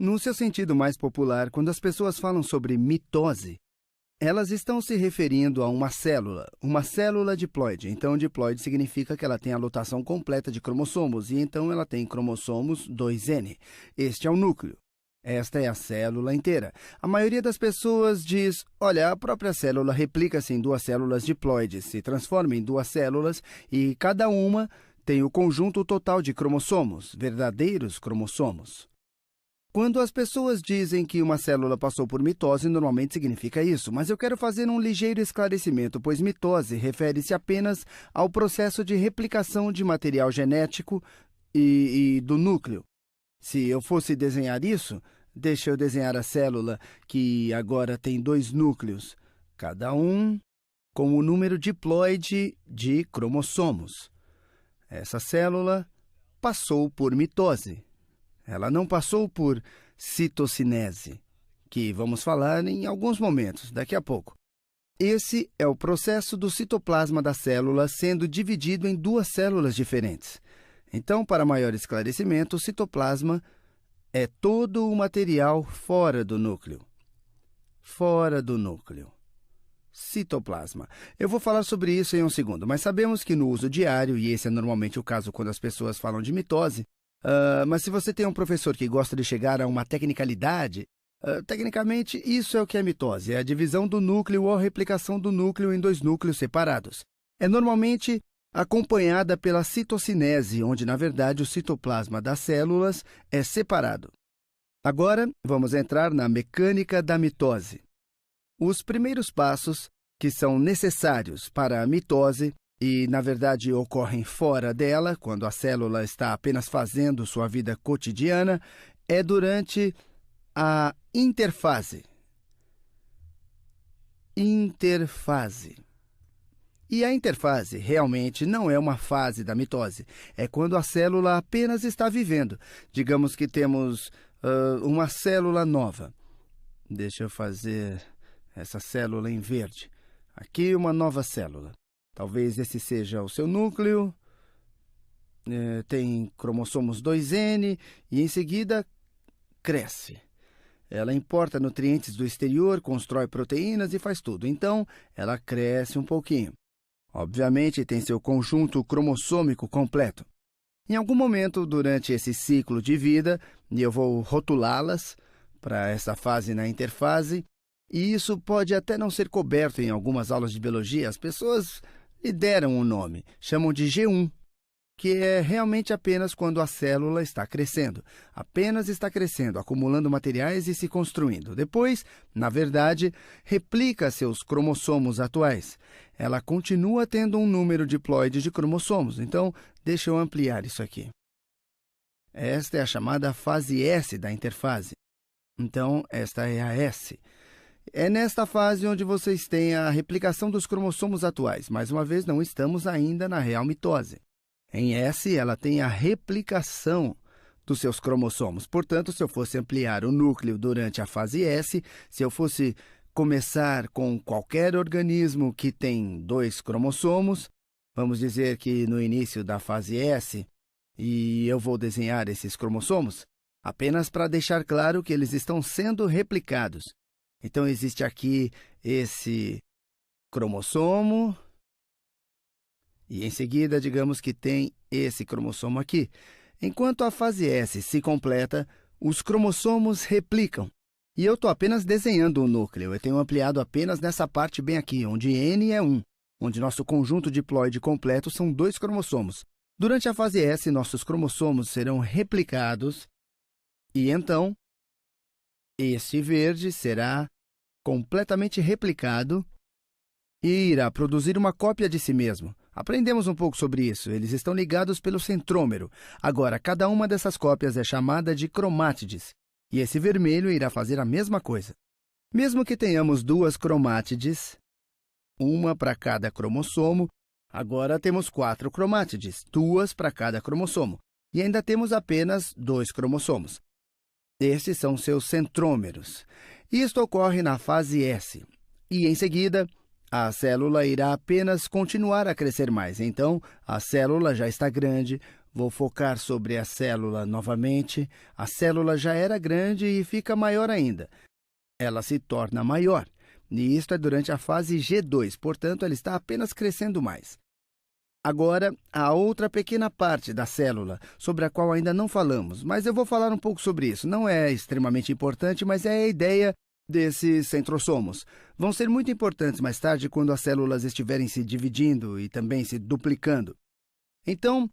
No seu sentido mais popular, quando as pessoas falam sobre mitose, elas estão se referindo a uma célula diploide. Então, diploide significa que ela tem a lotação completa de cromossomos, e então ela tem cromossomos 2N. Este é o núcleo. Esta é a célula inteira. A maioria das pessoas diz, olha, a própria célula replica-se em duas células diploides, se transforma em duas células, e cada uma tem o conjunto total de cromossomos, verdadeiros cromossomos. Quando as pessoas dizem que uma célula passou por mitose, normalmente significa isso, mas eu quero fazer um ligeiro esclarecimento, pois mitose refere-se apenas ao processo de replicação de material genético e do núcleo. Se eu fosse desenhar isso, deixa eu desenhar a célula, que agora tem dois núcleos, cada um com o número diploide de cromossomos. Essa célula passou por mitose. Ela não passou por citocinese, que vamos falar em alguns momentos, daqui a pouco. Esse é o processo do citoplasma da célula sendo dividido em duas células diferentes. Então, para maior esclarecimento, o citoplasma é todo o material fora do núcleo. Fora do núcleo. Citoplasma. Eu vou falar sobre isso em um segundo, mas sabemos que no uso diário, e esse é normalmente o caso quando as pessoas falam de mitose, mas se você tem um professor que gosta de chegar a uma tecnicalidade, tecnicamente isso é o que é mitose, é a divisão do núcleo ou a replicação do núcleo em dois núcleos separados. É normalmente acompanhada pela citocinese, onde, na verdade, o citoplasma das células é separado. Agora, vamos entrar na mecânica da mitose. Os primeiros passos, que são necessários para a mitose, e, na verdade, ocorrem fora dela, quando a célula está apenas fazendo sua vida cotidiana, é durante a interfase. E a interfase realmente não é uma fase da mitose. É quando a célula apenas está vivendo. Digamos que temos uma célula nova. Deixa eu fazer essa célula em verde. Aqui uma nova célula. Talvez esse seja o seu núcleo. Tem cromossomos 2N e, em seguida, cresce. Ela importa nutrientes do exterior, constrói proteínas e faz tudo. Então, ela cresce um pouquinho. Obviamente, tem seu conjunto cromossômico completo. Em algum momento, durante esse ciclo de vida, e eu vou rotulá-las para essa fase na interfase, e isso pode até não ser coberto em algumas aulas de biologia, as pessoas lhe deram um nome, chamam de G1, que é realmente apenas quando a célula está crescendo. Apenas está crescendo, acumulando materiais e se construindo. Depois, na verdade, replica seus cromossomos atuais. Ela continua tendo um número diploide de cromossomos. Então, deixa eu ampliar isso aqui. Esta é a chamada fase S da interfase. Então, esta é a S. É nesta fase onde vocês têm a replicação dos cromossomos atuais. Mais uma vez, não estamos ainda na real mitose. Em S, ela tem a replicação dos seus cromossomos. Portanto, se eu fosse ampliar o núcleo durante a fase S, se eu fosse começar com qualquer organismo que tem 2 cromossomos, vamos dizer que no início da fase S, e eu vou desenhar esses cromossomos, apenas para deixar claro que eles estão sendo replicados. Então, existe aqui esse cromossomo, e em seguida, digamos que tem esse cromossomo aqui. Enquanto a fase S se completa, os cromossomos replicam. E eu estou apenas desenhando o núcleo. Eu tenho ampliado apenas nessa parte bem aqui, onde N é 1, onde nosso conjunto diploide completo são 2 cromossomos. Durante a fase S, nossos cromossomos serão replicados e, então, este verde será completamente replicado e irá produzir uma cópia de si mesmo. Aprendemos um pouco sobre isso. Eles estão ligados pelo centrômero. Agora, cada uma dessas cópias é chamada de cromátides. E esse vermelho irá fazer a mesma coisa. Mesmo que tenhamos 2 cromátides, uma para cada cromossomo, agora temos 4 cromátides, 2 para cada cromossomo. E ainda temos apenas 2 cromossomos. Estes são seus centrômeros. Isto ocorre na fase S. E, em seguida, a célula irá apenas continuar a crescer mais. Então, a célula já está grande, Vou focar sobre a célula novamente. A célula já era grande e fica maior ainda. Ela se torna maior. E isto é durante a fase G2, portanto, ela está apenas crescendo mais. Agora, há outra pequena parte da célula, sobre a qual ainda não falamos, mas eu vou falar um pouco sobre isso. Não é extremamente importante, mas é a ideia desses centrossomos. Vão ser muito importantes mais tarde quando as células estiverem se dividindo e também se duplicando. Então,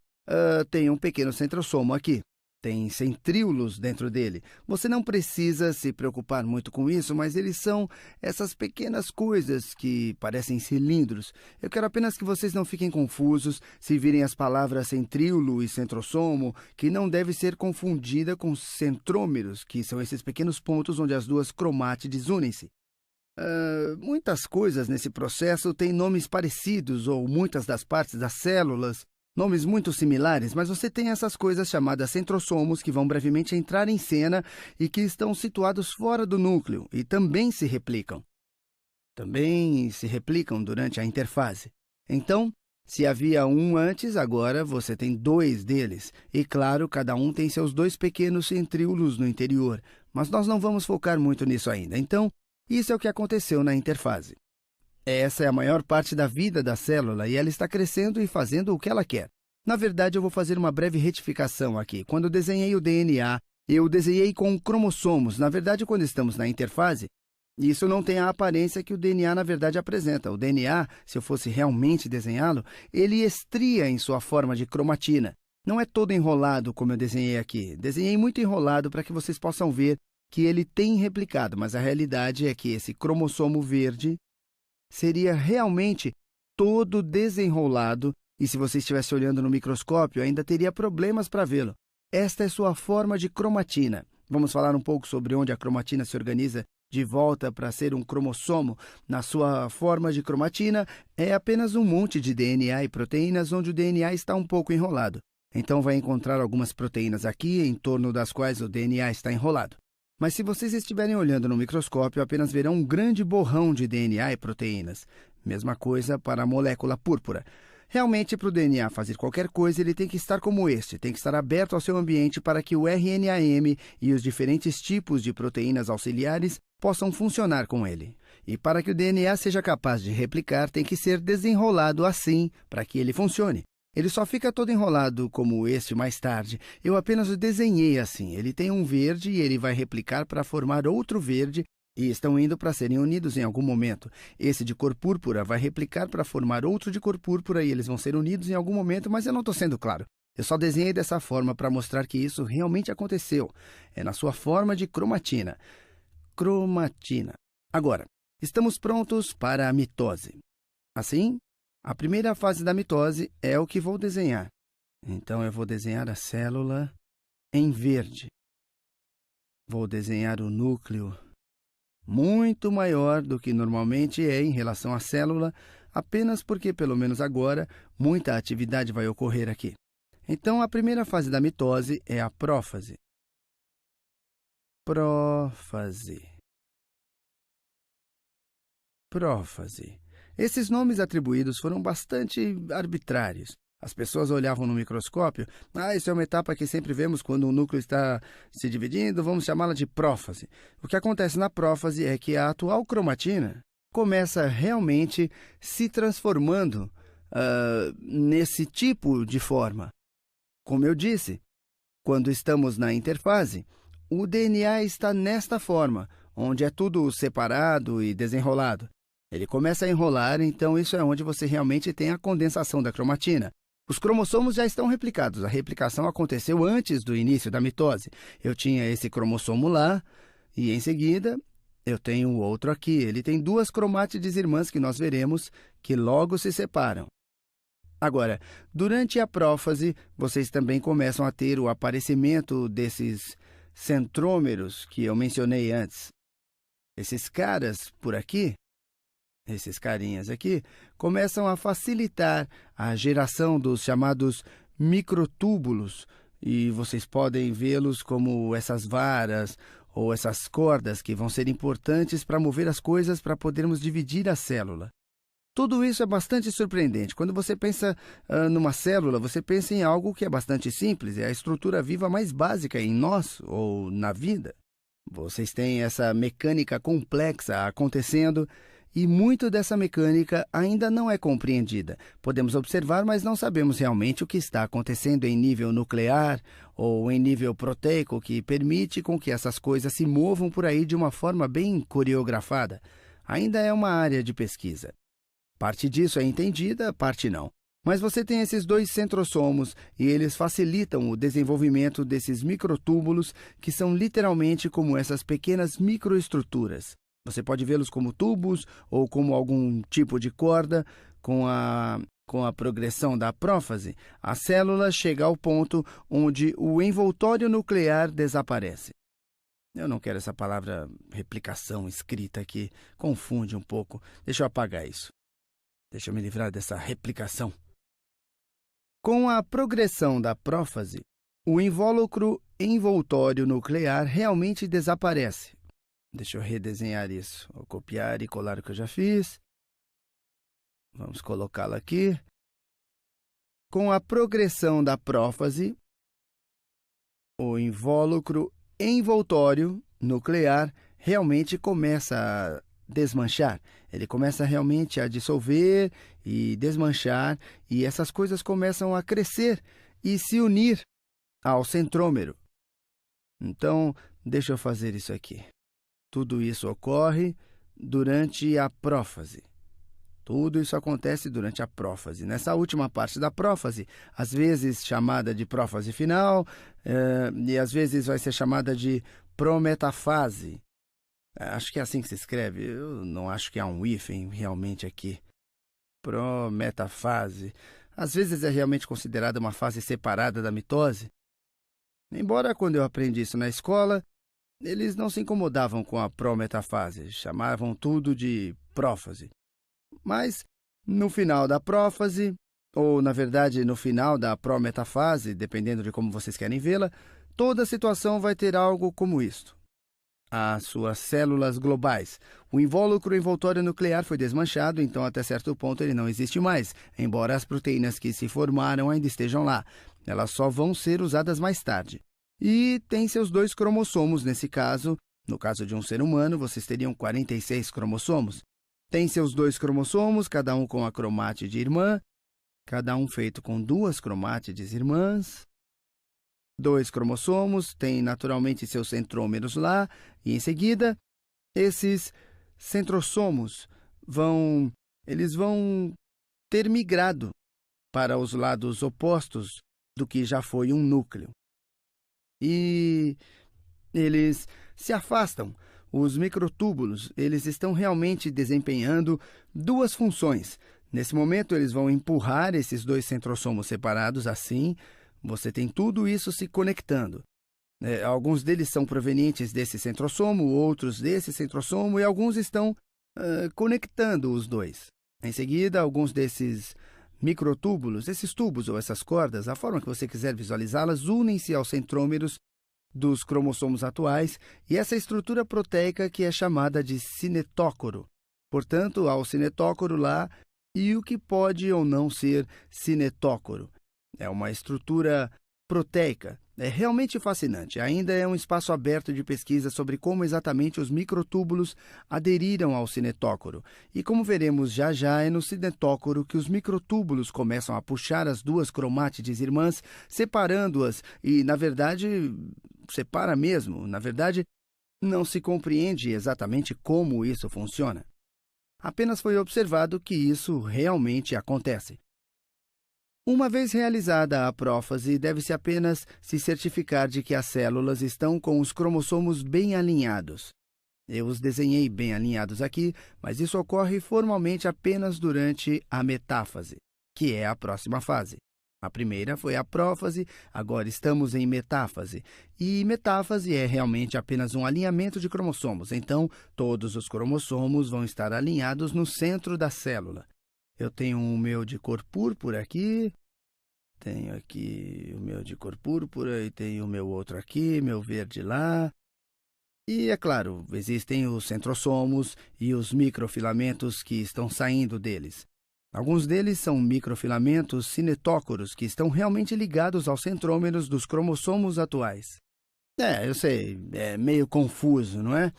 tem um pequeno centrossomo aqui. Tem centríolos dentro dele. Você não precisa se preocupar muito com isso, mas eles são essas pequenas coisas que parecem cilindros. Eu quero apenas que vocês não fiquem confusos se virem as palavras centríolo e centrossomo, que não deve ser confundida com centrômeros, que são esses pequenos pontos onde as duas cromátides unem-se. Muitas coisas nesse processo têm nomes parecidos, ou muitas das partes das células nomes muito similares, mas você tem essas coisas chamadas centrossomos que vão brevemente entrar em cena e que estão situados fora do núcleo e também se replicam. Também se replicam durante a interfase. Então, se havia um antes, agora você tem dois deles. E, claro, cada um tem seus dois pequenos centríolos no interior, mas nós não vamos focar muito nisso ainda. Então, isso é o que aconteceu na interfase. Essa é a maior parte da vida da célula e ela está crescendo e fazendo o que ela quer. Na verdade, eu vou fazer uma breve retificação aqui. Quando eu desenhei o DNA, eu desenhei com cromossomos. Na verdade, quando estamos na interfase, isso não tem a aparência que o DNA, na verdade, apresenta. O DNA, se eu fosse realmente desenhá-lo, ele estria em sua forma de cromatina. Não é todo enrolado como eu desenhei aqui. Desenhei muito enrolado para que vocês possam ver que ele tem replicado, mas a realidade é que esse cromossomo verde seria realmente todo desenrolado e se você estivesse olhando no microscópio, ainda teria problemas para vê-lo. Esta é sua forma de cromatina. Vamos falar um pouco sobre onde a cromatina se organiza de volta para ser um cromossomo. Na sua forma de cromatina, é apenas um monte de DNA e proteínas onde o DNA está um pouco enrolado. Então, vai encontrar algumas proteínas aqui, em torno das quais o DNA está enrolado. Mas se vocês estiverem olhando no microscópio, apenas verão um grande borrão de DNA e proteínas. Mesma coisa para a molécula púrpura. Realmente, para o DNA fazer qualquer coisa, ele tem que estar como este, tem que estar aberto ao seu ambiente para que o RNAM e os diferentes tipos de proteínas auxiliares possam funcionar com ele. E para que o DNA seja capaz de replicar, tem que ser desenrolado assim para que ele funcione. Ele só fica todo enrolado como este mais tarde. Eu apenas o desenhei assim. Ele tem um verde e ele vai replicar para formar outro verde e estão indo para serem unidos em algum momento. Esse de cor púrpura vai replicar para formar outro de cor púrpura e eles vão ser unidos em algum momento, mas eu não estou sendo claro. Eu só desenhei dessa forma para mostrar que isso realmente aconteceu. É na sua forma de cromatina. Cromatina. Agora, estamos prontos para a mitose. Assim, a primeira fase da mitose é o que vou desenhar. Então, eu vou desenhar a célula em verde. Vou desenhar o núcleo muito maior do que normalmente é em relação à célula, apenas porque, pelo menos agora, muita atividade vai ocorrer aqui. Então, a primeira fase da mitose é a prófase. Prófase. Prófase. Esses nomes atribuídos foram bastante arbitrários. As pessoas olhavam no microscópio, isso é uma etapa que sempre vemos quando o núcleo está se dividindo, vamos chamá-la de prófase. O que acontece na prófase é que a atual cromatina começa realmente se transformando nesse tipo de forma. Como eu disse, quando estamos na interfase, o DNA está nesta forma, onde é tudo separado e desenrolado. Ele começa a enrolar, então isso é onde você realmente tem a condensação da cromatina. Os cromossomos já estão replicados. A replicação aconteceu antes do início da mitose. Eu tinha esse cromossomo lá, e em seguida eu tenho o outro aqui. Ele tem duas cromátides irmãs que nós veremos que logo se separam. Agora, durante a prófase, vocês também começam a ter o aparecimento desses centrômeros que eu mencionei antes. Esses caras por aqui, esses carinhas aqui, começam a facilitar a geração dos chamados microtúbulos, e vocês podem vê-los como essas varas ou essas cordas que vão ser importantes para mover as coisas para podermos dividir a célula. Tudo isso é bastante surpreendente. Quando você pensa numa célula, você pensa em algo que é bastante simples, é a estrutura viva mais básica em nós ou na vida. Vocês têm essa mecânica complexa acontecendo e muito dessa mecânica ainda não é compreendida. Podemos observar, mas não sabemos realmente o que está acontecendo em nível nuclear ou em nível proteico que permite com que essas coisas se movam por aí de uma forma bem coreografada. Ainda é uma área de pesquisa. Parte disso é entendida, parte não. Mas você tem esses dois centrosomos e eles facilitam o desenvolvimento desses microtúbulos que são literalmente como essas pequenas microestruturas. Você pode vê-los como tubos ou como algum tipo de corda. Com a progressão da prófase, a célula chega ao ponto onde o envoltório nuclear desaparece. Eu não quero essa palavra replicação escrita aqui, confunde um pouco. Deixa eu apagar isso. Deixa eu me livrar dessa replicação. Com a progressão da prófase, o invólucro envoltório nuclear realmente desaparece. Deixa eu redesenhar isso. Vou copiar e colar o que eu já fiz. Vamos colocá-lo aqui. Com a progressão da prófase, o invólucro envoltório nuclear realmente começa a desmanchar. Ele começa realmente a dissolver e desmanchar, e essas coisas começam a crescer e se unir ao centrômero. Então, deixa eu fazer isso aqui. Tudo isso ocorre durante a prófase. Tudo isso acontece durante a prófase. Nessa última parte da prófase, às vezes chamada de prófase final, e às vezes vai ser chamada de prometafase. Acho que é assim que se escreve. Eu não acho que há um hífen realmente aqui. Prometafase. Às vezes é realmente considerada uma fase separada da mitose. Embora quando eu aprendi isso na escola, eles não se incomodavam com a prometafase, chamavam tudo de prófase. Mas, no final da prófase, ou, na verdade, no final da prometafase, dependendo de como vocês querem vê-la, toda a situação vai ter algo como isto. As suas células globais. O invólucro envoltório nuclear foi desmanchado, então, até certo ponto, ele não existe mais, embora as proteínas que se formaram ainda estejam lá. Elas só vão ser usadas mais tarde. E tem seus dois cromossomos nesse caso. No caso de um ser humano, vocês teriam 46 cromossomos. Tem seus dois cromossomos, cada um com a cromátide irmã, cada um feito com duas cromátides irmãs. Dois cromossomos, tem naturalmente seus centrômeros lá, e em seguida, esses centrossomos vão ter migrado para os lados opostos do que já foi um núcleo. E eles se afastam. Os microtúbulos, eles estão realmente desempenhando duas funções. Nesse momento, eles vão empurrar esses dois centrossomos separados assim. Você tem tudo isso se conectando. Alguns deles são provenientes desse centrossomo, outros desse centrossomo, e alguns estão conectando os dois. Em seguida, alguns desses microtúbulos, esses tubos ou essas cordas, a forma que você quiser visualizá-las, unem-se aos centrômeros dos cromossomos atuais e essa estrutura proteica que é chamada de cinetócoro. Portanto, há o cinetócoro lá e o que pode ou não ser cinetócoro. É uma estrutura proteica. É realmente fascinante. Ainda é um espaço aberto de pesquisa sobre como exatamente os microtúbulos aderiram ao cinetócoro. E como veremos já já, é no cinetócoro que os microtúbulos começam a puxar as duas cromátides irmãs, separando-as e, na verdade, separa mesmo. Na verdade, não se compreende exatamente como isso funciona. Apenas foi observado que isso realmente acontece. Uma vez realizada a prófase, deve-se apenas se certificar de que as células estão com os cromossomos bem alinhados. Eu os desenhei bem alinhados aqui, mas isso ocorre formalmente apenas durante a metáfase, que é a próxima fase. A primeira foi a prófase, agora estamos em metáfase. E metáfase é realmente apenas um alinhamento de cromossomos, então todos os cromossomos vão estar alinhados no centro da célula. Eu tenho o meu de cor púrpura aqui, tenho aqui o meu de cor púrpura e tenho o meu outro aqui, meu verde lá. E, é claro, existem os centrossomos e os microfilamentos que estão saindo deles. Alguns deles são microfilamentos cinetócoros que estão realmente ligados aos centrômeros dos cromossomos atuais. Eu sei, é meio confuso, não é?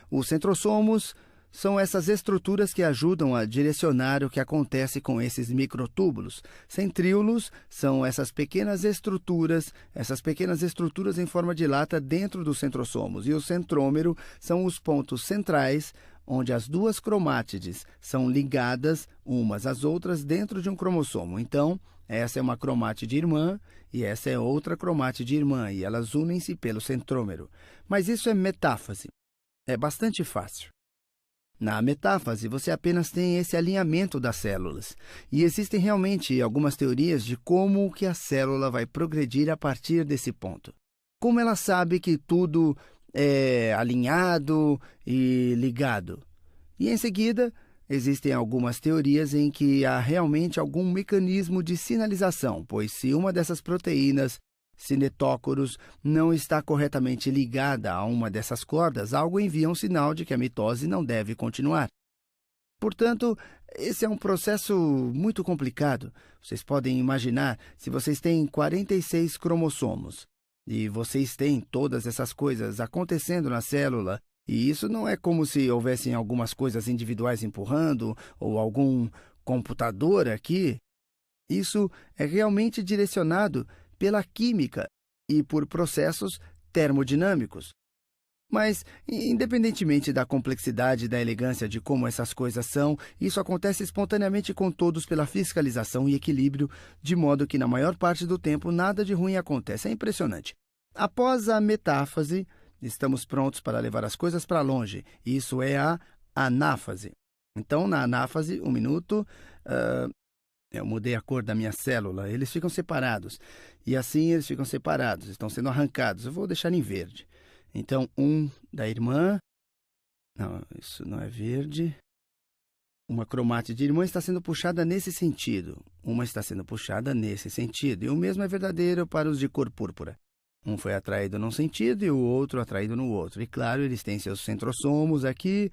Os centrossomos são essas estruturas que ajudam a direcionar o que acontece com esses microtúbulos. Centríolos são essas pequenas estruturas em forma de lata dentro dos centrossomos. E o centrômero são os pontos centrais onde as duas cromátides são ligadas umas às outras dentro de um cromossomo. Então, essa é uma cromátide irmã e essa é outra cromátide irmã, e elas unem-se pelo centrômero. Mas isso é metáfase. É bastante fácil. Na metáfase, você apenas tem esse alinhamento das células. E existem realmente algumas teorias de como que a célula vai progredir a partir desse ponto. Como ela sabe que tudo é alinhado e ligado? E em seguida, existem algumas teorias em que há realmente algum mecanismo de sinalização, pois se uma dessas proteínas cinetócoros não está corretamente ligada a uma dessas cordas, algo envia um sinal de que a mitose não deve continuar. Portanto, esse é um processo muito complicado. Vocês podem imaginar, se vocês têm 46 cromossomos e vocês têm todas essas coisas acontecendo na célula, e isso não é como se houvessem algumas coisas individuais empurrando ou algum computador aqui. Isso é realmente direcionado pela química e por processos termodinâmicos. Mas, independentemente da complexidade e da elegância de como essas coisas são, isso acontece espontaneamente com todos pela fiscalização e equilíbrio, de modo que, na maior parte do tempo, nada de ruim acontece. É impressionante. Após a metáfase, estamos prontos para levar as coisas para longe. Isso é a anáfase. Então, na anáfase, um minuto... Eu mudei a cor da minha célula. Eles ficam separados. E assim eles ficam separados. Estão sendo arrancados. Eu vou deixar em verde. Então, um da irmã. Não, isso não é verde. Uma cromátide irmã está sendo puxada nesse sentido. Uma está sendo puxada nesse sentido. E o mesmo é verdadeiro para os de cor púrpura. Um foi atraído num sentido e o outro atraído no outro. E claro, eles têm seus centrossomos aqui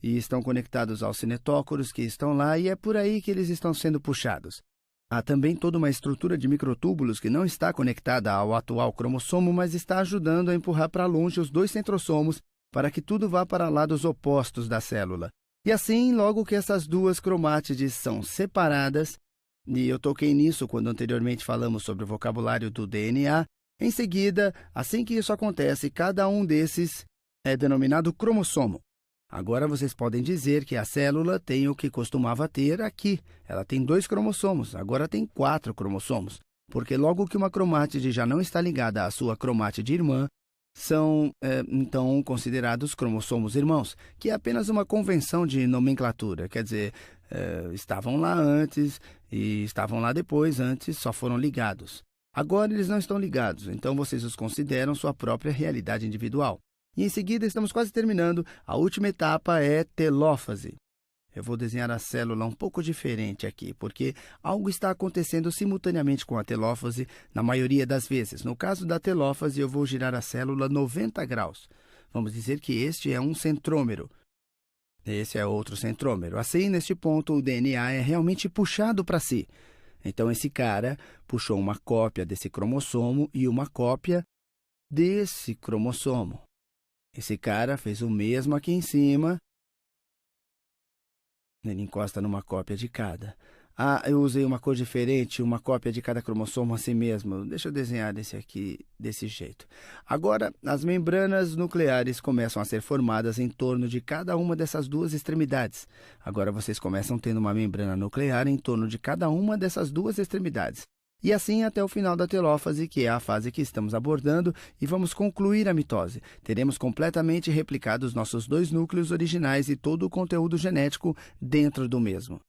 e estão conectados aos cinetócoros que estão lá, e é por aí que eles estão sendo puxados. Há também toda uma estrutura de microtúbulos que não está conectada ao atual cromossomo, mas está ajudando a empurrar para longe os dois centrossomos para que tudo vá para lados opostos da célula. E assim, logo que essas duas cromátides são separadas, e eu toquei nisso quando anteriormente falamos sobre o vocabulário do DNA, em seguida, assim que isso acontece, cada um desses é denominado cromossomo. Agora vocês podem dizer que a célula tem o que costumava ter aqui. Ela tem 2 cromossomos, agora tem 4 cromossomos. Porque logo que uma cromátide já não está ligada à sua cromátide irmã, são, então, considerados cromossomos irmãos, que é apenas uma convenção de nomenclatura. Quer dizer, estavam lá antes e estavam lá depois, antes só foram ligados. Agora eles não estão ligados, então vocês os consideram sua própria realidade individual. E em seguida, estamos quase terminando. A última etapa é telófase. Eu vou desenhar a célula um pouco diferente aqui, porque algo está acontecendo simultaneamente com a telófase na maioria das vezes. No caso da telófase, eu vou girar a célula 90 graus. Vamos dizer que este é um centrômero. Esse é outro centrômero. Assim, neste ponto, o DNA é realmente puxado para si. Então, esse cara puxou uma cópia desse cromossomo e uma cópia desse cromossomo. Esse cara fez o mesmo aqui em cima. Ele encosta numa cópia de cada. Eu usei uma cor diferente, uma cópia de cada cromossomo assim mesmo. Deixa eu desenhar esse aqui desse jeito. Agora, as membranas nucleares começam a ser formadas em torno de cada uma dessas duas extremidades. Agora, vocês começam tendo uma membrana nuclear em torno de cada uma dessas duas extremidades. E assim até o final da telófase, que é a fase que estamos abordando, e vamos concluir a mitose. Teremos completamente replicado os nossos 2 núcleos originais e todo o conteúdo genético dentro do mesmo.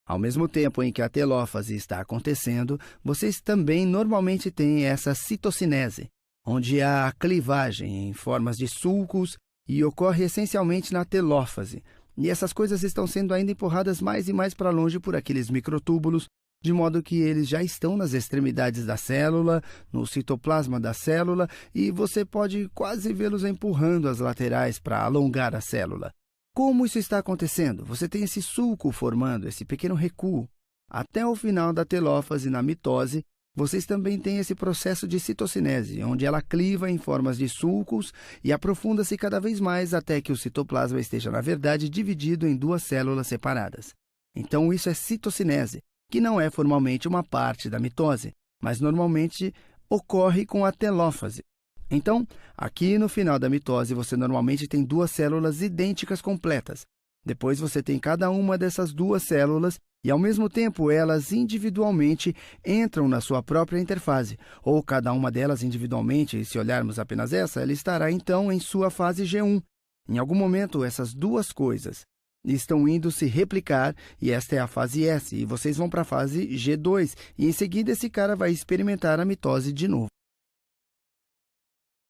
Ao mesmo tempo em que a telófase está acontecendo, vocês também normalmente têm essa citocinese, onde há a clivagem em formas de sulcos e ocorre essencialmente na telófase. E essas coisas estão sendo ainda empurradas mais e mais para longe por aqueles microtúbulos, de modo que eles já estão nas extremidades da célula, no citoplasma da célula, e você pode quase vê-los empurrando as laterais para alongar a célula. Como isso está acontecendo? Você tem esse sulco formando, esse pequeno recuo. Até o final da telófase, na mitose, vocês também têm esse processo de citocinese, onde ela cliva em formas de sulcos e aprofunda-se cada vez mais até que o citoplasma esteja, na verdade, dividido em duas células separadas. Então, isso é citocinese, que não é formalmente uma parte da mitose, mas normalmente ocorre com a telófase. Então, aqui no final da mitose, você normalmente tem duas células idênticas completas. Depois você tem cada uma dessas duas células e, ao mesmo tempo, elas individualmente entram na sua própria interfase, ou cada uma delas individualmente, e se olharmos apenas essa, ela estará então em sua fase G1. Em algum momento, essas duas coisas estão indo se replicar, e esta é a fase S, e vocês vão para a fase G2, e em seguida esse cara vai experimentar a mitose de novo.